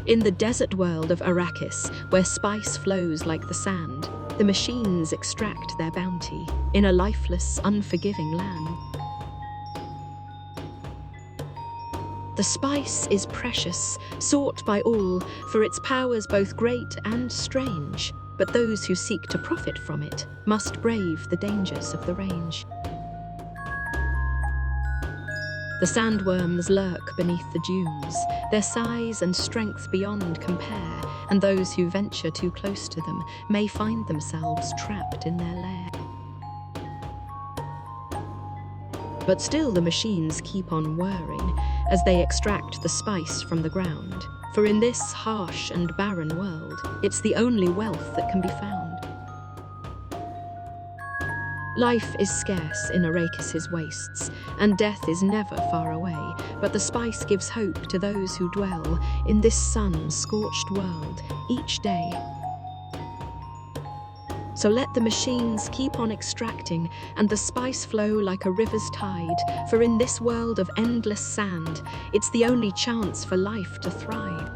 In the desert world of Arrakis, where spice flows like the sand, the machines extract their bounty in a lifeless, unforgiving land. The spice is precious, sought by all, for its powers both great and strange, but those who seek to profit from it must brave the dangers of the range. The sandworms lurk beneath the dunes, their size and strength beyond compare, and those who venture too close to them may find themselves trapped in their lair. But still the machines keep on whirring as they extract the spice from the ground, for in this harsh and barren world, it's the only wealth that can be found. Life is scarce in Arrakis' wastes, and death is never far away, but the spice gives hope to those who dwell in this sun-scorched world each day. So let the machines keep on extracting and the spice flow like a river's tide, for in this world of endless sand, it's the only chance for life to thrive.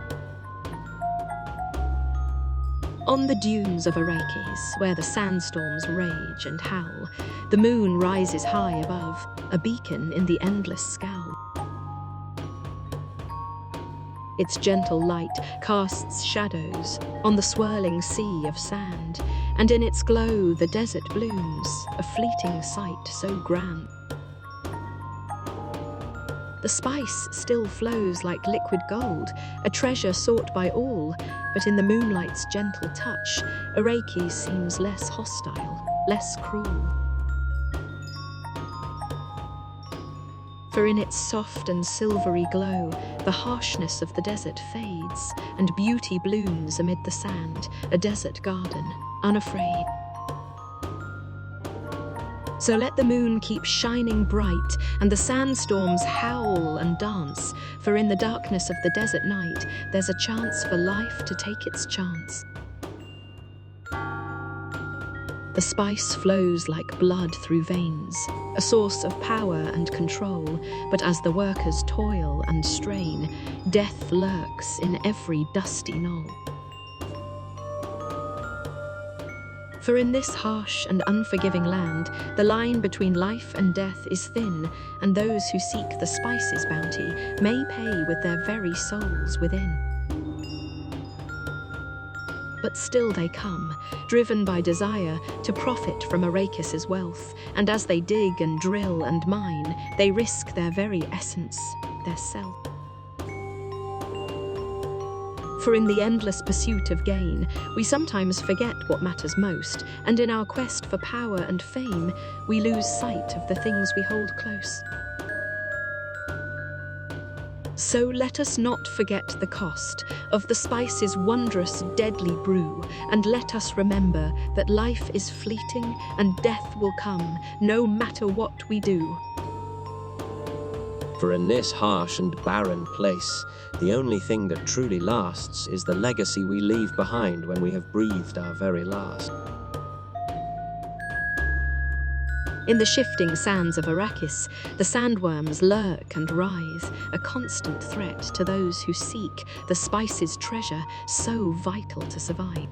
On the dunes of Arrakis, where the sandstorms rage and howl, the moon rises high above, a beacon in the endless scowl. Its gentle light casts shadows on the swirling sea of sand, and in its glow the desert blooms, a fleeting sight so grand. The spice still flows like liquid gold, a treasure sought by all, but in the moonlight's gentle touch, Arrakis seems less hostile, less cruel. For in its soft and silvery glow, the harshness of the desert fades, and beauty blooms amid the sand, a desert garden, unafraid. So let the moon keep shining bright, and the sandstorms howl and dance, for in the darkness of the desert night, there's a chance for life to take its chance. The spice flows like blood through veins, a source of power and control, but as the workers toil and strain, death lurks in every dusty knoll. For in this harsh and unforgiving land, the line between life and death is thin, and those who seek the spice's bounty may pay with their very souls within. But still they come, driven by desire to profit from Arrakis' wealth, and as they dig and drill and mine, they risk their very essence, their self. For in the endless pursuit of gain, we sometimes forget what matters most, and in our quest for power and fame, we lose sight of the things we hold close. So let us not forget the cost of the spice's wondrous, deadly brew, and let us remember that life is fleeting and death will come, no matter what we do. For in this harsh and barren place, the only thing that truly lasts is the legacy we leave behind when we have breathed our very last. In the shifting sands of Arrakis, the sandworms lurk and writhe, a constant threat to those who seek the spice's treasure so vital to survive.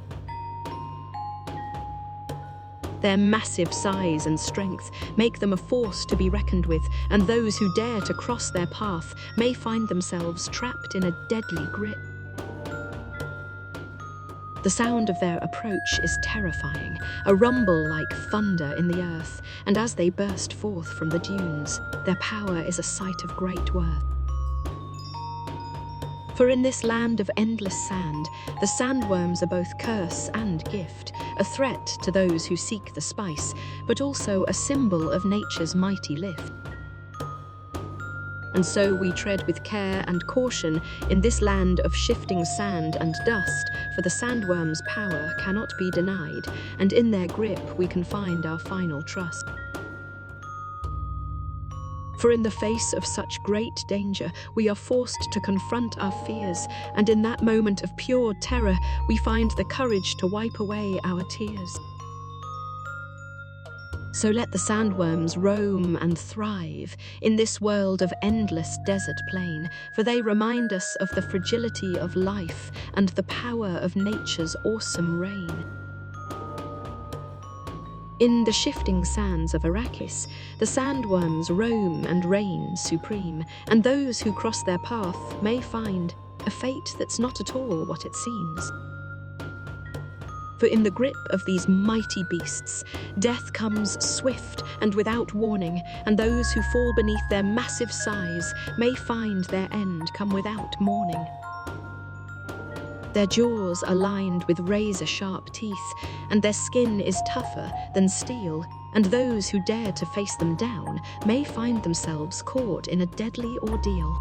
Their massive size and strength make them a force to be reckoned with, and those who dare to cross their path may find themselves trapped in a deadly grip. The sound of their approach is terrifying, a rumble like thunder in the earth, and as they burst forth from the dunes, their power is a sight of great worth. For in this land of endless sand, the sandworms are both curse and gift, a threat to those who seek the spice, but also a symbol of nature's mighty lift. And so we tread with care and caution in this land of shifting sand and dust, for the sandworm's power cannot be denied, and in their grip we can find our final trust. For in the face of such great danger, we are forced to confront our fears, and in that moment of pure terror, we find the courage to wipe away our tears. So let the sandworms roam and thrive in this world of endless desert plain, for they remind us of the fragility of life and the power of nature's awesome reign. In the shifting sands of Arrakis, the sandworms roam and reign supreme, and those who cross their path may find a fate that's not at all what it seems. For in the grip of these mighty beasts, death comes swift and without warning, and those who fall beneath their massive size may find their end come without mourning. Their jaws are lined with razor-sharp teeth, and their skin is tougher than steel, and those who dare to face them down may find themselves caught in a deadly ordeal.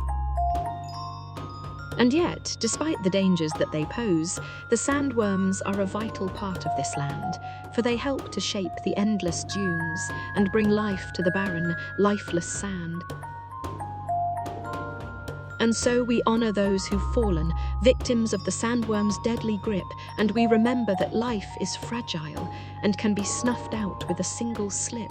And yet, despite the dangers that they pose, the sandworms are a vital part of this land, for they help to shape the endless dunes and bring life to the barren, lifeless sand. And so we honor those who've fallen, victims of the sandworm's deadly grip, and we remember that life is fragile and can be snuffed out with a single slip.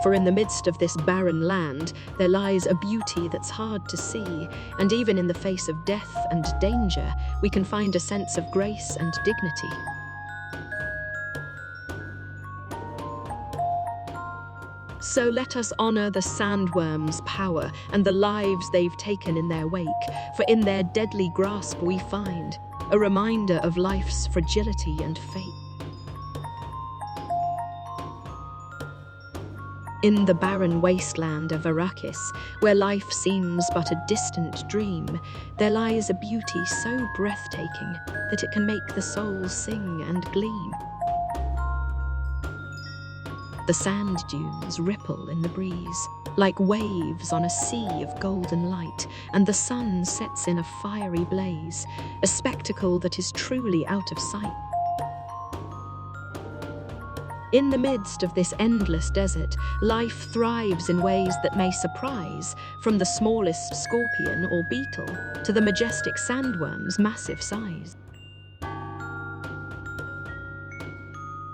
For in the midst of this barren land, there lies a beauty that's hard to see, and even in the face of death and danger, we can find a sense of grace and dignity. So let us honor the sandworms' power and the lives they've taken in their wake, for in their deadly grasp we find a reminder of life's fragility and fate. In the barren wasteland of Arrakis, where life seems but a distant dream, there lies a beauty so breathtaking that it can make the soul sing and gleam. The sand dunes ripple in the breeze, like waves on a sea of golden light, and the sun sets in a fiery blaze, a spectacle that is truly out of sight. In the midst of this endless desert, life thrives in ways that may surprise, from the smallest scorpion or beetle to the majestic sandworm's massive size.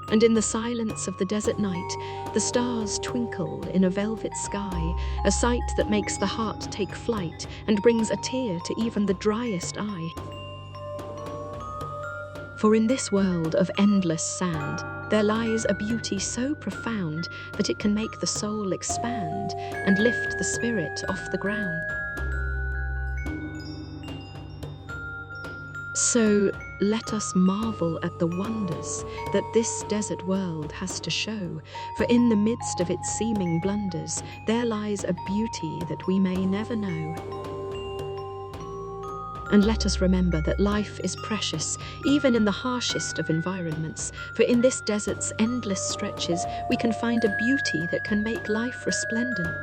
And in the silence of the desert night, the stars twinkle in a velvet sky, a sight that makes the heart take flight and brings a tear to even the driest eye. For in this world of endless sand, there lies a beauty so profound that it can make the soul expand and lift the spirit off the ground. So let us marvel at the wonders that this desert world has to show, for in the midst of its seeming blunders, there lies a beauty that we may never know. And let us remember that life is precious, even in the harshest of environments, for in this desert's endless stretches, we can find a beauty that can make life resplendent.